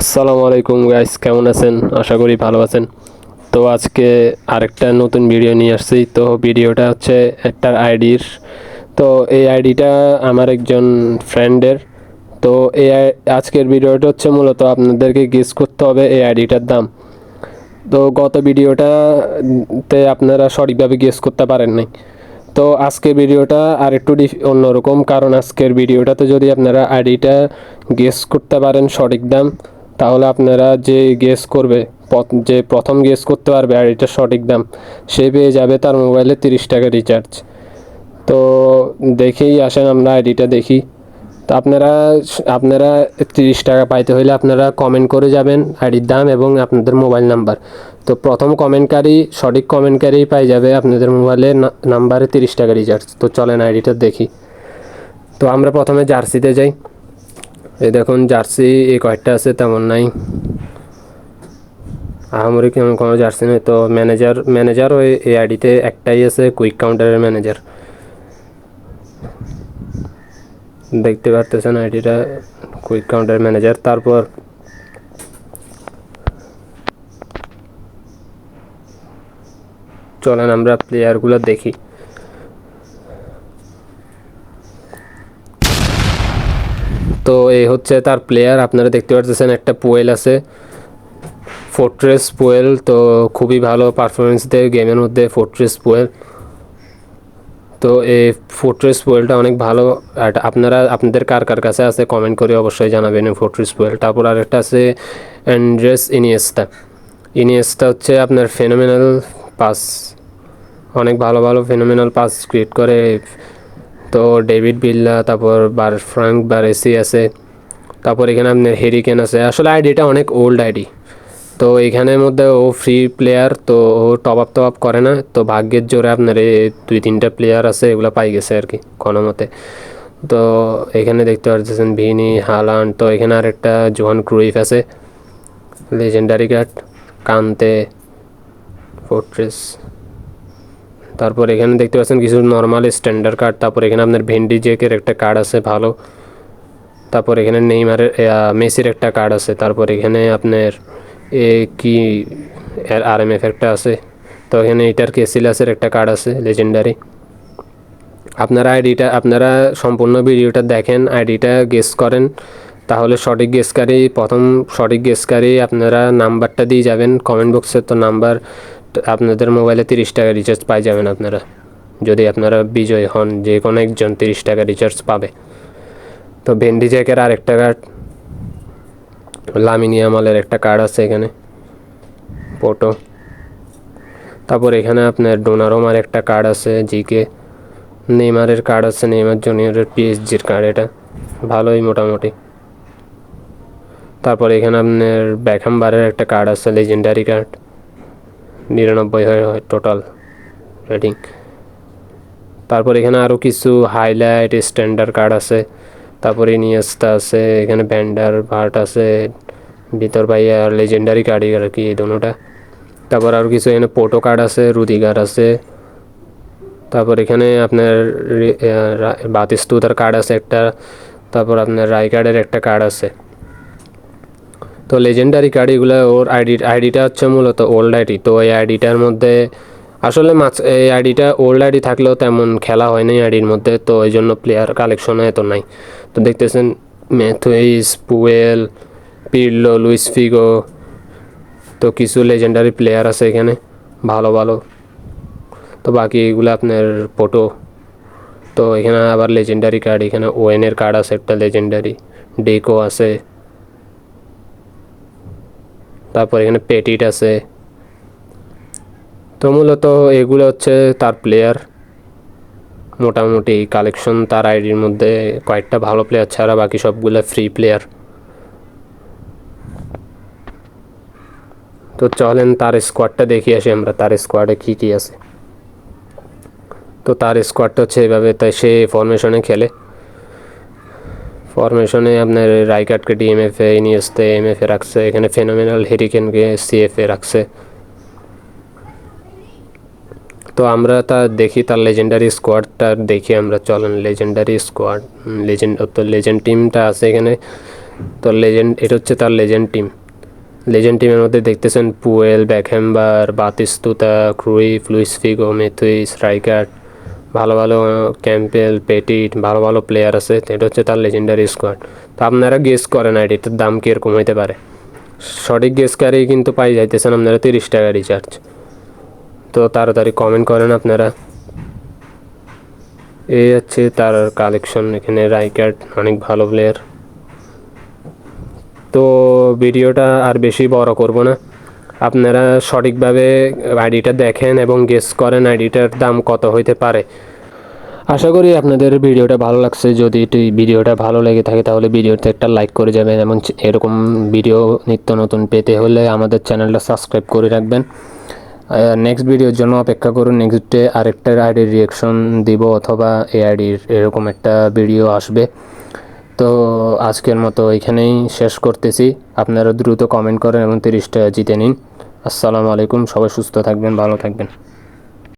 আসসালামু আলাইকুম গাইস, কেমন আছেন? আশা করি ভালো আছেন। তো আজকে আরেকটা নতুন ভিডিও নিয়ে আসছি। তো ভিডিওটা হচ্ছে একটা আইডির। তো এই আইডিটা আমার একজন ফ্রেন্ডের। তো আজকের ভিডিওটা হচ্ছে মূলত আপনাদেরকে গেস করতে হবে এই আইডিটার দাম। তো গত ভিডিওটাতে আপনারা সঠিকভাবে গেস করতে পারেন নাই। তো আজকের ভিডিওটা আর একটু অন্যরকম, কারণ আজকের ভিডিওটাতে যদি আপনারা আইডিটা গেস করতে পারেন সঠিক দাম, তাহলে আপনারা যে গেস করবে, যে প্রথম গেস করতে পারবে আইডিটার সঠিক দাম, সে পেয়ে যাবে তার মোবাইলে 30 টাকা রিচার্জ। তো দেখেই আসেন আমরা আইডিটা দেখি। তো আপনারা আপনারা 30 টাকা পাইতে হলে আপনারা কমেন্ট করে যাবেন আইডির দাম এবং আপনাদের মোবাইল নাম্বার। তো প্রথম কমেন্টকারী, সঠিক কমেন্টকারী পাই যাবে আপনাদের মোবাইলের নাম্বারে 30 টাকা রিচার্জ। তো চলেন আইডিটা দেখি। তো আমরা প্রথমে জার্সিতে যাই। এই দেখুন জার্সি এই কয়েকটা আছে, তেমন নাই, আহামরি কেমন কোনো জার্সি নেই। তো ম্যানেজারও এই আইডিতে একটাই আছে, কুইক কাউন্টারের ম্যানেজার। দেখতে পারতেছেন আইডিটা কুইক কাউন্টার ম্যানেজার। তারপর চলেন আমরা প্লেয়ারগুলো দেখি। তো এই হচ্ছে তার প্লেয়ার, আপনারা দেখতে পাচ্ছেন একটা পোয়েল আছে, ফোর্ট্রেস পোয়েল। তো খুবই ভালো পারফরমেন্স দেয় গেমের মধ্যে ফোর্ট্রেস পোয়েল। তো এই ফোর্ট্রেস পোয়েলটা অনেক ভালো। আর আপনাদের কার কার কাছে আছে কমেন্ট করে অবশ্যই জানাবেন ফোর্ট্রেস পোয়েল। তারপর আরেকটা আছে অ্যান্ড্রেস ইনিয়েস্তা। ইনিয়েস্তা হচ্ছে আপনার ফেনোমেনাল পাস, অনেক ভালো ভালো ফেনোমেনাল পাস ক্রিয়েট করে। তো ডেভিড বিল্লা, তারপর ফ্রাঙ্ক বারেসি আছে। তারপর এখানে আপনার হেরিকেন আছে। আসলে আইডিটা অনেক ওল্ড আইডি। তো এখানের মধ্যে ও ফ্রি প্লেয়ার, তো ও টপ আপ করে না। তো ভাগ্যের জোরে আপনার এই 2-3টা প্লেয়ার আছে, এগুলো পাই গেছে আর কি কোনো মতে। তো এখানে দেখতে পাচ্ছেন ভিনি, হালান্ড। তো এখানে আরেকটা জোহান ক্রুইফ আছে, লেজেন্ডারি কার্ড, কান্তে, ফোর্ট্রেস। তারপর এখানে দেখতে পাচ্ছেন কিছু নর্মাল স্ট্যান্ডার্ড কার্ড। তারপর এখানে আপনার ভেন্ডি জেকের একটা কার্ড আছে ভালো। তারপর এখানে নেইমারের, মেসির একটা কার্ড আছে। তারপর এখানে আপনার কি RMF একটা আছে। তো এখানে এটার কেসিলাসের একটা কার্ড আছে লেজেন্ডারি। আপনারা সম্পূর্ণ ভিডিওটা দেখেন, আইডিটা গেস করেন, তাহলে প্রথম সঠিক গেসকারী আপনারা নাম্বারটা দিয়ে যাবেন কমেন্ট বক্সে। তো নাম্বার আপনাদের মোবাইলে 30 টাকা রিচার্জ পাই যাবেন আপনারা, যদি আপনারা বিজয় হন। যে কোনো একজন 30 টাকা রিচার্জ পাবে। তো ভেন্ডি জ্যাকের আরেকটা কার্ড, লামিন ইয়ামালের একটা কার্ড আছে এখানে ফটো। তারপর এখানে আপনার ডোনারোমার একটা কার্ড আছে জিকে। নেইমারের কার্ড আছে, নেইমার জুনিয়রের PSG-র কার্ড, এটা ভালোই মোটামুটি। তারপর এখানে আপনার ব্যাকহামবারের একটা কার্ড আছে, লেজেন্ডারি কার্ড, 99 হয় টোটাল রেটিং। তারপর এখানে আরও কিছু হাইলাইট স্ট্যান্ডার্ড কার্ড আছে। তারপরে ইনিয়েস্তা আছে, এখানে ভ্যান্ডার ভার্ট আছে, ভিতর ভাইয়া লেজেন্ডারি কার্ড আর কি এই দুটোটা। তারপর আরও কিছু এখানে পোর্টো কার্ড আছে, রুদিগার আছে। তারপর এখানে আপনার বাতিস্তুতার কার্ড আছে একটা। তারপর আপনার রাইকার্ডের একটা কার্ড আছে। তো লেজেন্ডারি কার্ড এগুলো। ওর আইডিটা হচ্ছে মূলত ওল্ড আইডি। তো এই আইডিটার মধ্যে আসলে এই আইডিটা ওল্ড আইডি থাকলেও তেমন খেলা হয় নাই আইডির মধ্যে, তো এই জন্য প্লেয়ার কালেকশনও এত নাই। তো দেখতেছেন ম্যাথুইস, পুয়েল, পিরলো, লুইস ফিগো। তো কিছু লেজেন্ডারি প্লেয়ার আছে এখানে ভালো ভালো। তো বাকি এগুলো আপনার ফটো। তো এখানে আবার লেজেন্ডারি কার্ড, এখানে ওয়েনের কার্ড আছে একটা লেজেন্ডারি, ডেকো আছে। তারপর এখানে পেটিট আছে। তো মূলত এগুলো হচ্ছে তার প্লেয়ার, মোটামুটি কালেকশন তার আইডির মধ্যে। কয়েকটা ভালো প্লেয়ার ছাড়া বাকি সবগুলো ফ্রি প্লেয়ার। তো চলেন তার স্কোয়াডটা দেখে আসি আমরা, তার স্কোয়াডে কী কী আছে। তো তার স্কোয়াডটা হচ্ছে এইভাবে। তাই সে ফরমেশনে খেলে। ফরমেশনে আপনার রাইকার্ডকে DMF-এ, ইনিয়েস্তা MF-এ রাখছে, এখানে ফেনোমেনাল হেরিকেনকে CF-এ রাখছে। তো আমরা দেখি তার লেজেন্ডারি স্কোয়াডটা দেখি আমরা। চলেন লেজেন্ডারি স্কোয়াড, তো লেজেন্ড টিমটা আছে এখানে। তো লেজেন্ড, এটা হচ্ছে তার লেজেন্ড টিম। লেজেন্ড টিমের মধ্যে দেখতেছেন Puyol, Beckenbauer, Batistuta, Cruyff, Luis Figo, Matthaus, Rijkaard, ভালো ভালো ক্যাম্পেল, পেটিট, ভালো ভালো প্লেয়ার আছে। তো এটা হচ্ছে তার লেজেন্ডারি স্কোয়াড। তো আপনারা গেস করেন আইডিটার দাম কীরকম হইতে পারে। সঠিক গেসকারেই কিন্তু পাই যাইতেছেন আপনারা 30 টাকা রিচার্জ। তো তাড়াতাড়ি কমেন্ট করেন আপনারা। এই হচ্ছে তার কালেকশন। এখানে রাইকার্ড অনেক ভালো প্লেয়ার। তো ভিডিওটা আর বেশি বড় করব না, আপনারা সঠিকভাবে আইডিটা দেখেন এবং গেস করেন আইডিটার দাম কত হইতে পারে। আশা করি আপনাদের ভিডিওটা ভালো লাগছে। যদি ভিডিওটা ভালো লেগে থাকে তাহলে ভিডিওতে একটা লাইক করে যাবেন এবং এরকম ভিডিও নিত্য নতুন পেতে হলে আমাদের চ্যানেলটা সাবস্ক্রাইব করে রাখবেন। নেক্সট ভিডিওর জন্য অপেক্ষা করুন। নেক্সটে আরেকটা আইডির রিয়াকশন দিব অথবা এই আইডির এরকম একটা ভিডিও আসবে। তো আজকের মতো এখানেই শেষ করতেছি। আপনারা দ্রুত কমেন্ট করেন এবং 30 টাকা জিতে নিন। আসসালামু আলাইকুম। সবাই সুস্থ থাকবেন, ভালো থাকবেন।